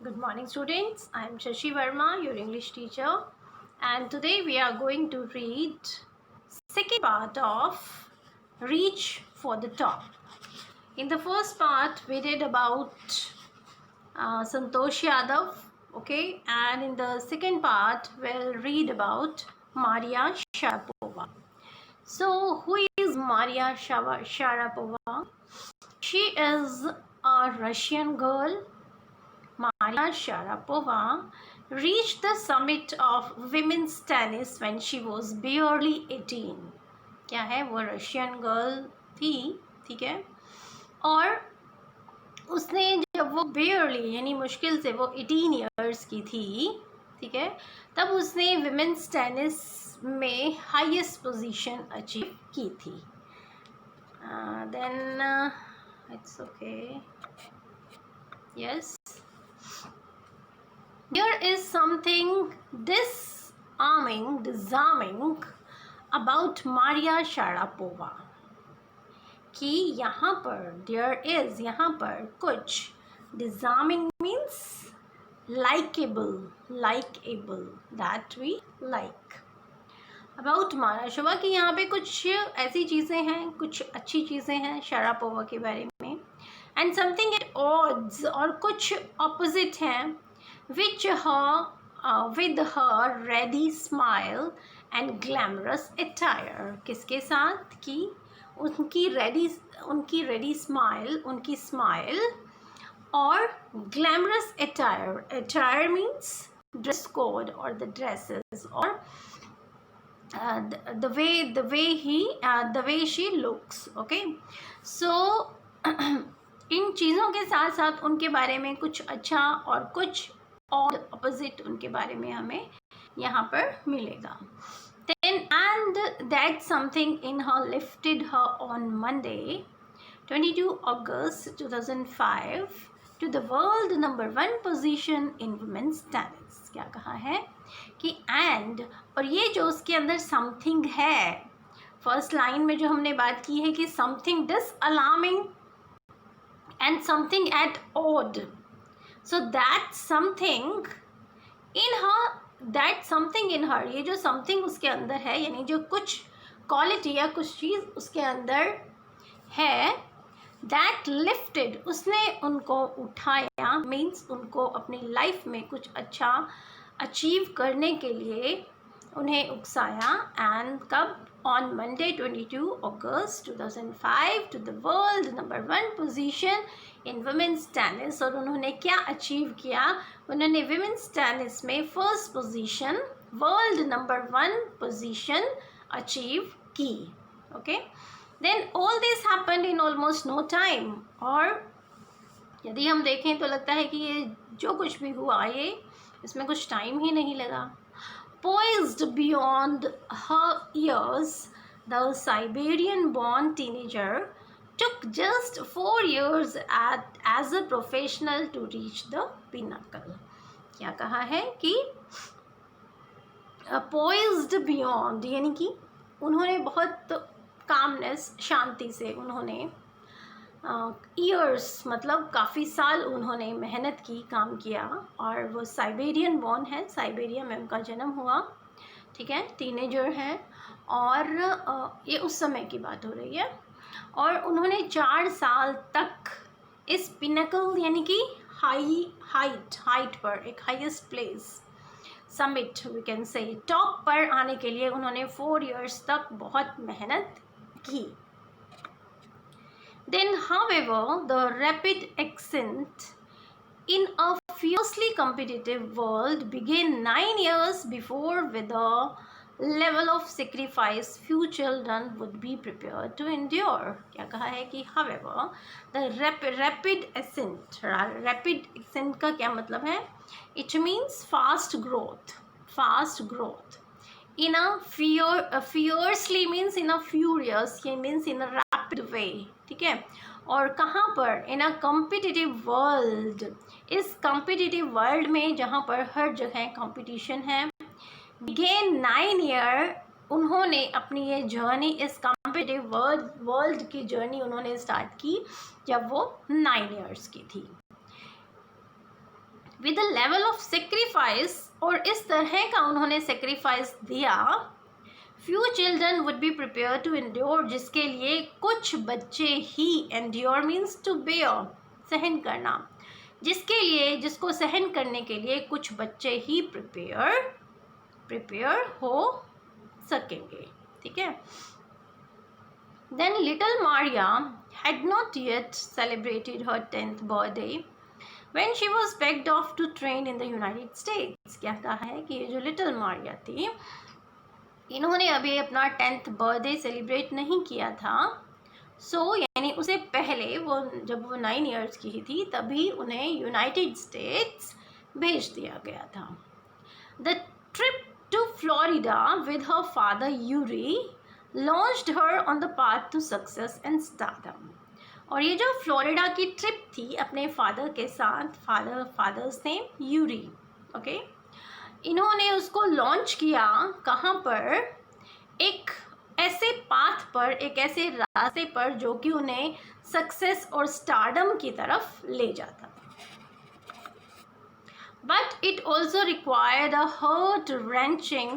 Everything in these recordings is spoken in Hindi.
Good morning, students. I am Shashi Verma, your English teacher, and today we are going to read second part of Reach for the Top. In the first part, we did about Santosh Yadav, okay, and in the second part, we'll read about Maria Sharapova. So, who is Maria Sharapova? She is a Russian girl. Maria Sharapova reached the summit of women's tennis when she was barely 18. क्या है, वो रशियन गर्ल थी, ठीक है, और उसने जब वो barely यानी मुश्किल से वो 18 years की थी, ठीक है, तब उसने women's tennis में highest position achieve की थी. Then it's okay. Yes. There is something disarming about Maria Sharapova कि यहाँ पर there is यहाँ पर कुछ disarming means likable that we like about Maria Sharapova कि यहाँ पे कुछ ऐसी चीज़ें हैं, कुछ अच्छी चीज़ें हैं शरापोवा के बारे में, and something at odds और कुछ opposite हैं with her ready smile and glamorous attire. किसके साथ कि उनकी ready smile, उनकी smile और glamorous attire means dress code or the dresses or the way she looks. Okay, so इन चीज़ों के साथ साथ उनके बारे में कुछ अच्छा और कुछ और opposite उनके बारे में हमें यहाँ पर मिलेगा. Then and that something in her lifted her on Monday 22 August 2005 to the world #1 position in women's tennis. क्या कहा है कि and और ये जो उसके अंदर something है, फर्स्ट लाइन में जो हमने बात की है कि something disalarming and something at odd. So that something in her, ये जो something उसके अंदर है यानी जो कुछ क्वालिटी या कुछ चीज़ उसके अंदर है, that lifted उसने उनको उठाया means उनको अपनी लाइफ में कुछ अच्छा अचीव करने के लिए उन्हें उकसाया. एंड कब? on Monday 22 August 2005 to the world #1 position in women's tennis. और उन्होंने क्या अचीव किया? उन्होंने women's tennis में first position, world #1 position achieve की. Okay, then all this happened in almost no time. और यदि हम देखें तो लगता है कि ये जो कुछ भी हुआ ये इसमें कुछ टाइम ही नहीं लगा. Poised beyond her years, the Siberian-born teenager took just 4 years as a professional to reach the pinnacle. क्या कहा है कि poised beyond यानी कि उन्होंने बहुत calmness, शांति से उन्होंने ईयर्स मतलब काफ़ी साल उन्होंने मेहनत की, काम किया, और वो साइबेरियन बॉर्न है, साइबेरिया में उनका जन्म हुआ, ठीक है, टीनेजर हैं और ये उस समय की बात हो रही है. और उन्होंने 4 साल तक इस पिनकल यानी कि हाइट पर, एक highest place, summit we can say, top पर आने के लिए उन्होंने 4 years तक बहुत मेहनत की. Then, however, the rapid ascent in a fiercely competitive world began 9 years before with a level of sacrifice few children would be prepared to endure. क्या कहा है कि however, the rapid ascent का क्या मतलब है? It means fast growth. In a fiercely means in a furious, ये means in a rapid way, ठीक है. और कहाँ पर? इन अ कॉम्पिटिटिव वर्ल्ड, इस कॉम्पिटिटिव वर्ल्ड में जहाँ पर हर जगह कंपटीशन है. बिगेन 9 year, उन्होंने अपनी ये जर्नी, इस कॉम्पिटिटिव वर्ल्ड की जर्नी उन्होंने स्टार्ट की जब वो 9 years की थी. With a level of sacrifice, और इस तरह का उन्होंने सेक्रीफाइस दिया, few children would be prepare to endure, जिसके लिए कुछ बच्चे ही, एंड्योर मीन्स टू बेयर, सहन करना, जिसके लिए, जिसको सहन करने के लिए कुछ बच्चे ही प्रिपेयर हो सकेंगे, ठीक है। Then little Maria had not yet celebrated her 10th birthday when she was begged off to train in the United States। कहता है कि ये जो लिटिल मारिया थी, इन्होंने अभी अपना 10th बर्थडे सेलिब्रेट नहीं किया था। यानी उसे पहले, वो जब वो 9 ईयर्स की ही थी तभी उन्हें यूनाइटेड स्टेट्स भेज दिया गया था। The trip to Florida with her father Yuri launched her on the path to success and stardom. और ये जो फ्लोरिडा की ट्रिप थी अपने फादर के साथ, फादर्स नेम यूरी, ओके, इन्होंने उसको लॉन्च किया कहाँ पर, एक ऐसे पाथ पर, एक ऐसे रास्ते पर जो कि उन्हें सक्सेस और स्टारडम की तरफ ले जाता। But it also required a heart wrenching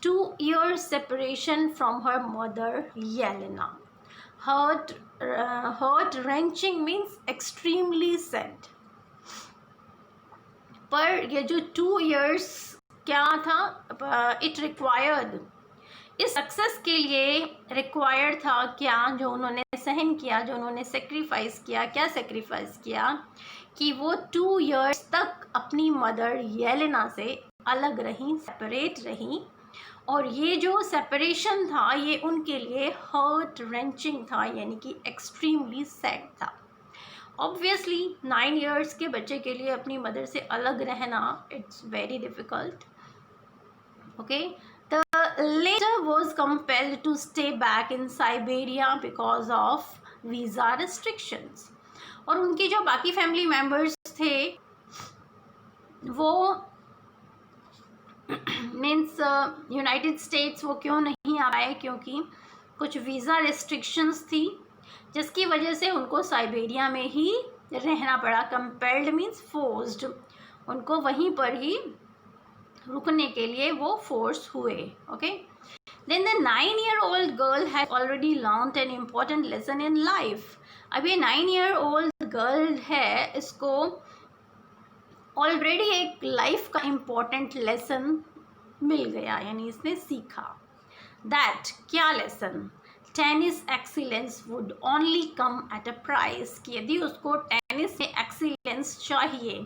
2-year separation from her mother Yelena। Heart wrenching means extremely sad। पर ये जो 2 years क्या था, इट रिक्वायर्ड, इस सक्सेस के लिए रिक्वायर्ड था क्या, जो उन्होंने सहन किया, जो उन्होंने सेक्रीफाइस किया, क्या सेक्रीफाइस किया, कि वो 2 years तक अपनी मदर येलेना से अलग रहीं, सेपरेट रहीं। और ये जो सेपरेशन था ये उनके लिए हर्ट रेंचिंग था, यानी कि एक्सट्रीमली सैड था। ऑब्वियसली 9 years के बच्चे के लिए अपनी मदर से अलग रहना, it's very difficult, okay. The later was compelled to stay back in Siberia because of visa restrictions। और उनके जो बाकी फैमिली मेम्बर्स थे वो मीन्स यूनाइटेड स्टेट्स वो क्यों नहीं आ पाए, क्योंकि कुछ वीज़ा रिस्ट्रिक्शंस थी, जिसकी वजह से उनको साइबेरिया में ही रहना पड़ा। कंपेल्ड मीन्स फोर्स्ड, उनको वहीं पर ही रुकने के लिए वो फोर्स हुए, okay. Then the 9-year-old girl had already learned an important lesson in life. अब ये 9-year-old गर्ल है, इसको ऑलरेडी एक लाइफ का इम्पॉर्टेंट लेसन मिल गया, यानी इसने सीखा। दैट, क्या lesson, tennis excellence would only come at a price, कि यदि उसको टेनिस में एक्सीलेंस चाहिए,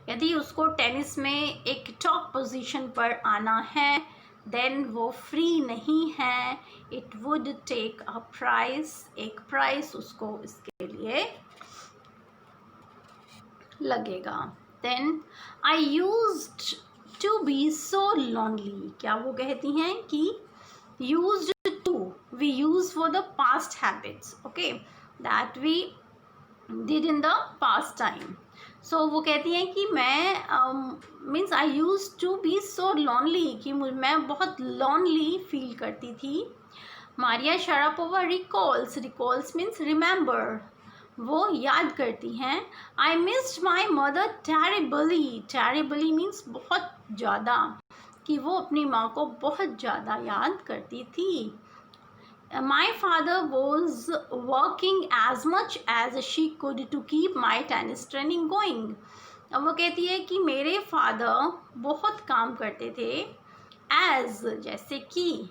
यदि उसको टेनिस में एक टॉप पोजीशन पर आना है, देन वो फ्री नहीं है, it would take a price, एक प्राइस उसको इसके लिए लगेगा। Then I used to be so lonely, क्या वो कहती हैं कि used to, we use for the past habits, okay, that we did in the past time. So वो कहती हैं कि मैं means I use to be so lonely, कि मैं बहुत लॉनली फील करती थी। Maria Sharapova recalls means remember, वो याद करती हैं। I missed my mother terribly means बहुत ज़्यादा, कि वो अपनी माँ को बहुत ज़्यादा याद करती थी। My father was working as much as she could to keep my tennis training going. अब वो कहती है कि मेरे फादर बहुत काम करते थे, एज जैसे कि,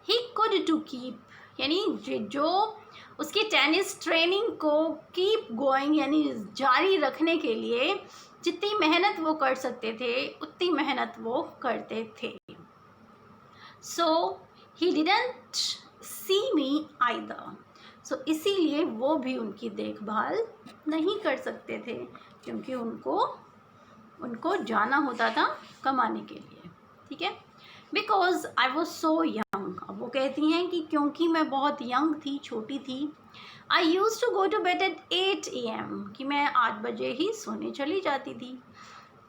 ही कुड टू कीप, यानी जो उसकी टेनिस ट्रेनिंग को कीप गोइंग यानी जारी रखने के लिए जितनी मेहनत वो कर सकते थे उतनी मेहनत वो करते थे। सो he didn't see me either, सो इसीलिए वो भी उनकी देखभाल नहीं कर सकते थे, क्योंकि उनको जाना होता था कमाने के लिए, ठीक है। Because I was so young, अब वो कहती हैं कि क्योंकि मैं बहुत यंग थी, छोटी थी। I use to go to bed at 8 AM, कि मैं 8 बजे ही सोने चली जाती थी।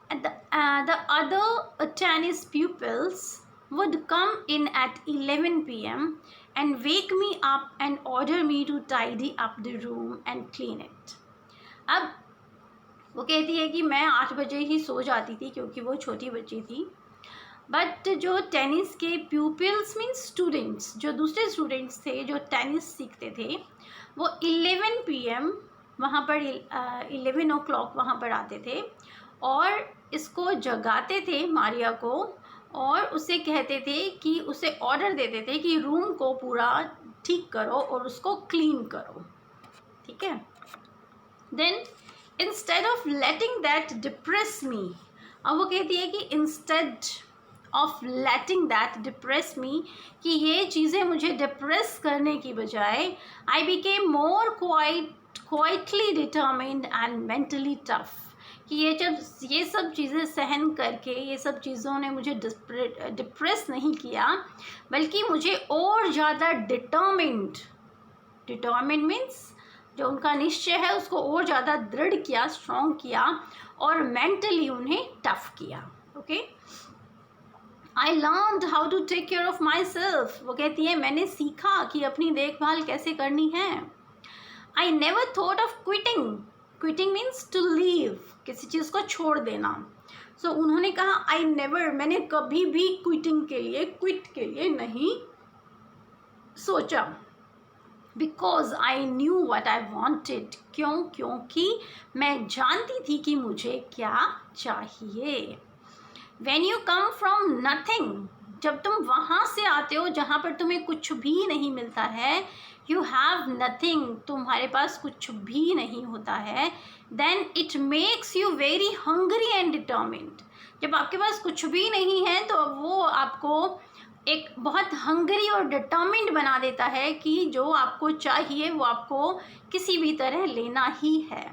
The other tennis pupils would come in at 11 PM and wake me up and order me to tidy up the room and clean it। अब वो कहती है कि मैं 8 बजे ही सो जाती थी क्योंकि वो छोटी बच्ची थी, बट जो टेनिस के प्यूपिल्स मीन्स स्टूडेंट्स, जो दूसरे स्टूडेंट्स थे जो टेनिस सीखते थे, वो 11 PM वहाँ पर 11 ओ क्लॉक वहाँ पर आते थे और इसको जगाते थे मारिया को, और उसे कहते थे कि उसे ऑर्डर देते थे कि रूम को पूरा ठीक करो और उसको क्लीन करो, ठीक है। Then instead of letting that depress me, अब वो कहती है कि instead of letting that depress me, कि ये चीज़ें मुझे डिप्रेस करने की बजाय I became more quietly determined and mentally tough, कि ये सब चीज़ें सहन करके ये सब चीज़ों ने मुझे डिप्रेस नहीं किया, बल्कि मुझे और ज़्यादा डिटर्मिन्ड मीन्स जो उनका निश्चय है उसको और ज़्यादा दृढ़ किया, स्ट्रॉन्ग किया, और मेंटली उन्हें टफ किया। Okay, I learned how to take care of my self, वो कहती है मैंने सीखा कि अपनी देखभाल कैसे करनी है। I never thought of quitting means to leave, किसी चीज़ को छोड़ देना। सो उन्होंने कहा आई नेवर, मैंने कभी भी क्विट के लिए नहीं सोचा। Because I knew what I wanted, क्योंकि मैं जानती थी कि मुझे क्या चाहिए। When you come from nothing, जब तुम वहाँ से आते हो जहाँ पर तुम्हें कुछ भी नहीं मिलता है, यू हैव नथिंग, तुम्हारे पास कुछ भी नहीं होता है, then it makes you very hungry and determined, जब आपके पास कुछ भी नहीं है तो वो आपको एक बहुत हंग्री और डिटर्मिन्ड बना देता है कि जो आपको चाहिए वो आपको किसी भी तरह लेना ही है।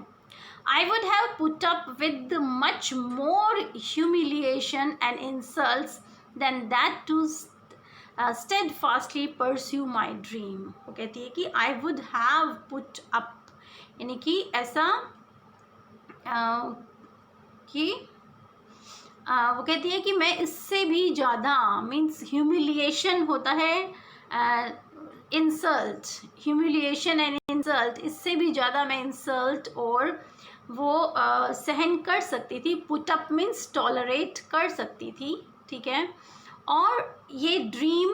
I would have put up with much more humiliation and insults than that to steadfastly pursue my dream. वो कहती है कि I would have put up, यानी कि ऐसा कि वो कहती है कि मैं इससे भी ज़्यादा, मीन्स ह्यूमिलिएशन होता है, इंसल्ट, ह्यूमिलिएशन एंड इंसल्ट, इससे भी ज़्यादा मैं इंसल्ट और वो सहन कर सकती थी। पुट अप मीन्स टॉलरेट कर सकती थी, ठीक है, और ये ड्रीम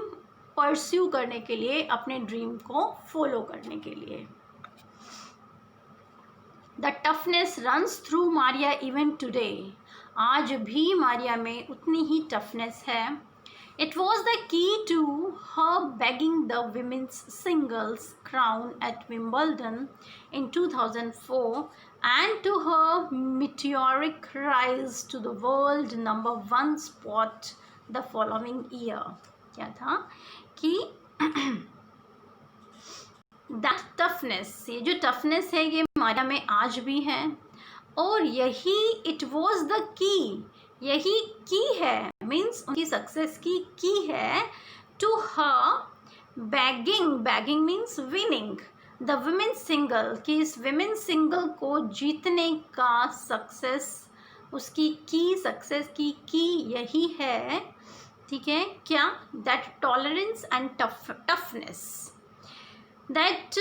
परस्यू करने के लिए, अपने ड्रीम को फॉलो करने के लिए। The toughness runs through Maria even today, आज भी मारिया में उतनी ही टफनेस है। It was the key to her begging the women's singles crown at Wimbledon in 2004 and to her meteoric rise to the world #1 spot the following year. क्या था कि that toughness, ये जो toughness है ये मारिया में आज भी है, और यही it was the key, यही की है, मीन्स उनकी सक्सेस की है, to her bagging means winning the women single, कि इस वुमेन सिंगल को जीतने का सक्सेस, उसकी की सक्सेस की यही है, ठीक है, क्या, that tolerance and toughness, that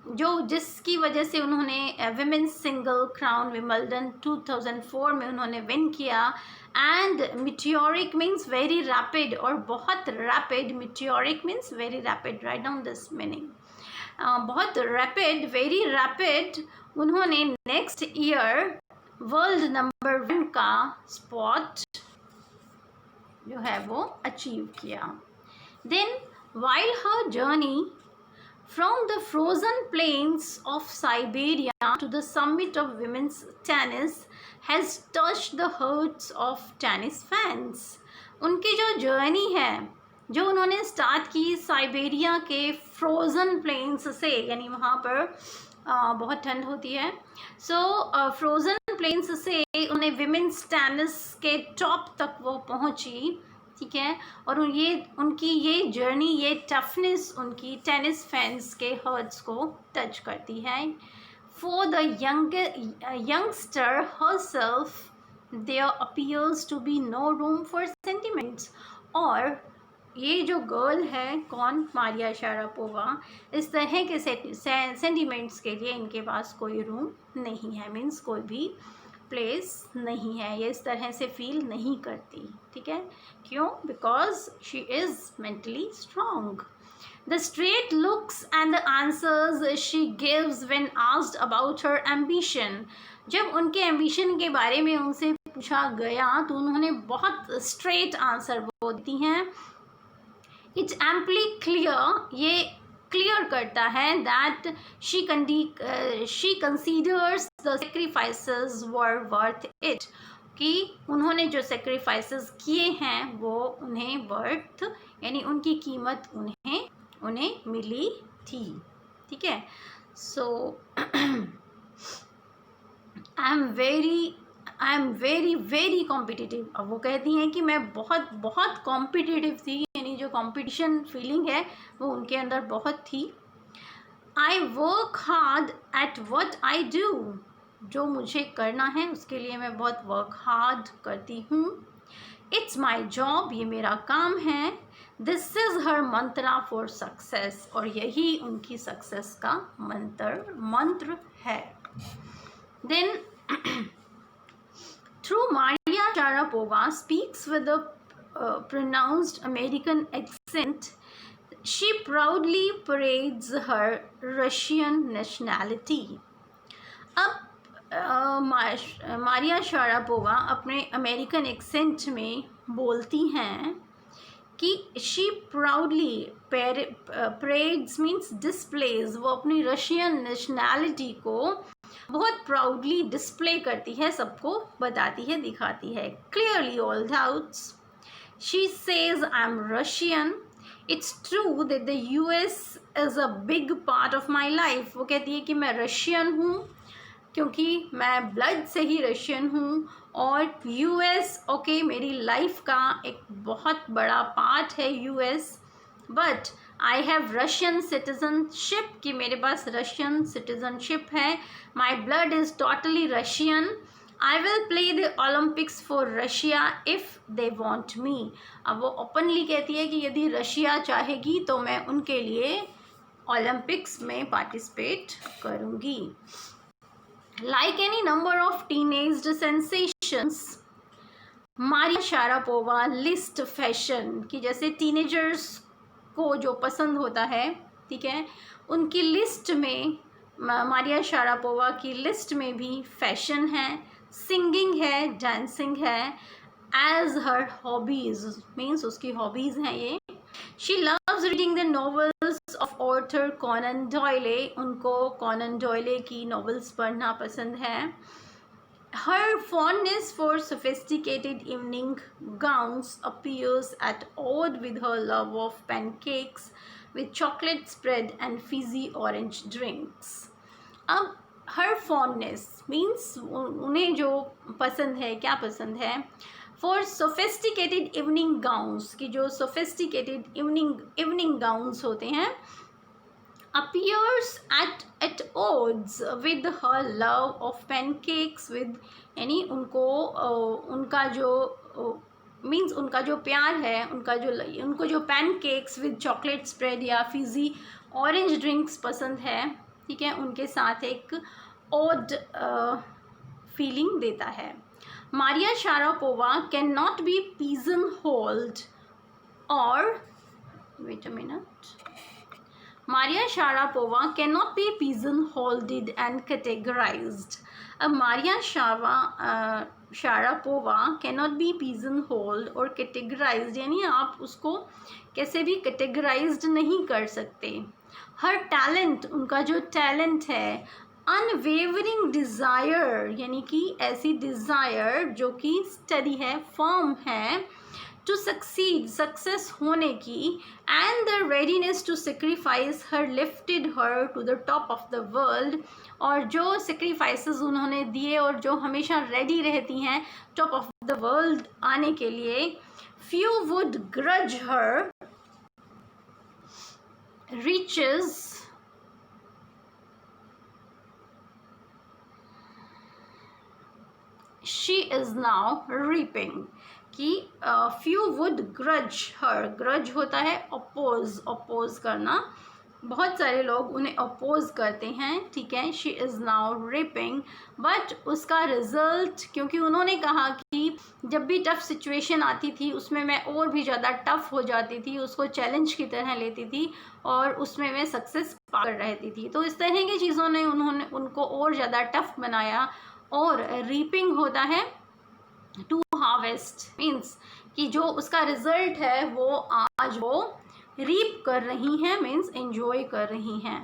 जो जिसकी वजह से उन्होंने विमेन सिंगल क्राउन विंबलडन 2004 में उन्होंने विन किया। And meteoric means very rapid, और बहुत rapid, meteoric means very rapid, right down this meaning, बहुत रैपिड, वेरी रैपिड, उन्होंने नेक्स्ट ईयर वर्ल्ड #1 का स्पॉट जो है वो अचीव किया। Then while her journey from the frozen plains of Siberia to the summit of women's tennis has touched the hearts of tennis fans. उनकी जो जर्नी है, जो उन्होंने स्टार्ट की साइबेरिया के फ्रोज़न प्लेन्स से, यानी वहाँ पर बहुत ठंड होती है, सो फ्रोज़न प्लेन्स से उन्हें विमेंस टेनिस के टॉप तक वो पहुँची, ठीक है, और उनकी ये जर्नी, ये टफनेस उनकी टेनिस फैंस के हर्ट्स को टच करती है। For the youngster herself there appears to be no room for sentiments, और ये जो गर्ल है कौन, मारिया शारापोवा, इस तरह के सेंटिमेंट्स के लिए इनके पास कोई रूम नहीं है, मीन्स कोई भी प्लेस नहीं है, ये इस तरह से फील नहीं करती, ठीक है। क्यों? Because she is mentally strong. The straight looks and the answers she gives when asked about her ambition. जब उनके एम्बिशन के बारे में उनसे पूछा गया तो उन्होंने बहुत स्ट्रेट आंसर बोलती हैं। It's amply clear, ये क्लियर करता है that she considers the sacrifices were worth it, कि उन्होंने जो sacrifices किए हैं वो उन्हें worth यानी उनकी कीमत उन्हें मिली थी, ठीक है। So I am very very competitive. अब वो कहती हैं कि मैं बहुत बहुत कॉम्पिटिटिव थी, यानी जो कंपटीशन फीलिंग है वो उनके अंदर बहुत थी। I work hard at what I do, जो मुझे करना है उसके लिए मैं बहुत वर्क हार्ड करती हूँ। इट्स माई जॉब, ये मेरा काम है। This is her mantra for success, और यही उनकी सक्सेस का मंत्र है। Then through Maria Sharapova speaks with a pronounced American accent, she proudly parades her Russian nationality. अब मारिया शारापोवा अपने अमेरिकन एक्सेंट में बोलती हैं कि she proudly parades means displays, वो अपनी रशियन नेशनैलिटी को बहुत प्राउडली डिस्प्ले करती है, सबको बताती है, दिखाती है। Clearly all doubts she says I am Russian, it's true that the US is a big part of my life. वो कहती है कि मैं रशियन हूँ क्योंकि मैं ब्लड से ही रशियन हूँ, और US ओके मेरी लाइफ का एक बहुत बड़ा पार्ट है US, but I have Russian citizenship, कि मेरे पास रशियन सिटीजनशिप है। My blood is totally Russian. I will play the Olympics for Russia if they want me. अब वो ओपनली कहती है कि यदि रशिया चाहेगी तो मैं उनके लिए ओलंपिक्स में पार्टिसिपेट करूँगी। Like any number of teenage sensations, Maria Sharapova list fashion की, जैसे टीनेजर्स को जो पसंद होता है, ठीक है, उनकी लिस्ट में, मारिया शारापोवा की लिस्ट में भी फैशन है, सिंगिंग है, डांसिंग है, एज हर हॉबीज़ मीन्स उसकी हॉबीज़ हैं ये। She loves reading the novels of Arthur Conan Doyle, उनको कॉनन डॉयले की नॉवेल्स पढ़ना पसंद है। हर fondness for sophisticated evening gowns appears at odds with her love of pancakes with chocolate spread and fizzy orange drinks. अब हर fondness means उन्हें जो पसंद है, क्या पसंद है, for sophisticated evening gowns, की जो sophisticated evening gowns होते हैं, appears at odds with her love of pancakes with, यानी उनका जो मीन्स उनका जो प्यार है, उनको जो पैनकेक्स विद चॉकलेट स्प्रेड या फिजी ऑरेंज ड्रिंक्स पसंद है, ठीक है, उनके साथ एक ऑड फीलिंग देता है। Maria Sharapova can not be pigeonholed और wait a minute, Maria Sharapova cannot be pigeonholed and categorized. अब Maria Sharapova cannot be pigeonholed और categorized, यानी आप उसको कैसे भी categorized नहीं कर सकते। हर टैलेंट, उनका जो टैलेंट है, अनवेवरिंग डिज़ायर, यानी कि ऐसी डिज़ायर जो कि स्टडी है, फर्म है, टू सक्सीड, सक्सेस होने की, and the readiness to sacrifice her lifted her to the top of the world, और जो सेक्रीफाइसेस उन्होंने दिए और जो हमेशा रेडी रहती हैं टॉप ऑफ द वर्ल्ड आने के लिए। Few would grudge her riches she is now reaping कि few would grudge her, grudge होता है अपोज, अपोज करना, बहुत सारे लोग उन्हें अपोज करते हैं, ठीक है। She is now reaping, but उसका रिजल्ट, क्योंकि उन्होंने कहा कि जब भी टफ़ सिचुएशन आती थी उसमें मैं और भी ज़्यादा टफ़ हो जाती थी, उसको चैलेंज की तरह लेती थी और उसमें मैं सक्सेस पा कर रहती थी। तो इस तरह की चीज़ों ने उन्होंने उनको और ज़्यादा टफ़ बनाया। और रीपिंग होता है टू हार्वेस्ट, मीन्स कि जो उसका रिजल्ट है वो आज वो रीप कर रही हैं, मीन्स एंजॉय कर रही हैं।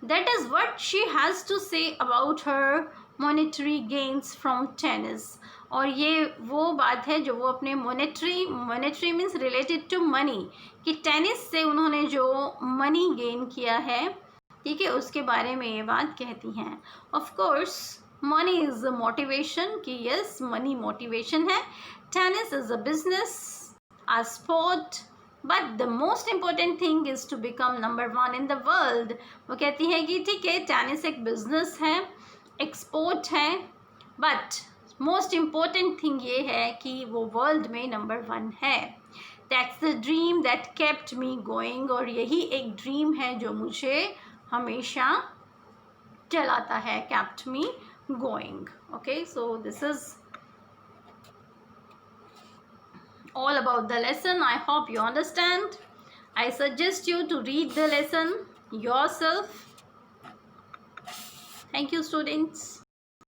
That is what she has to say about her monetary gains from tennis. और ये वो बात है जो वो अपने monetary means related to money, कि टेनिस से उन्होंने जो मनी गेन किया है, ठीक है, उसके बारे में ये बात कहती हैं। Of course money is a motivation, कि यस मनी मोटिवेशन है। Tennis is a business, a sport, but the most important thing is to become number 1 in the world. वो कहती है कि ठीक है, टेनिस एक बिजनेस है, एक स्पोर्ट है, बट मोस्ट इम्पॉर्टेंट थिंग ये है कि वो वर्ल्ड में नंबर 1 है। That's the dream that kept me going, और यही एक ड्रीम है जो मुझे हमेशा चलाता है, kept me going. Okay, so this is all about the lesson. I hope you understand. I suggest you to read the lesson yourself. Thank you, students.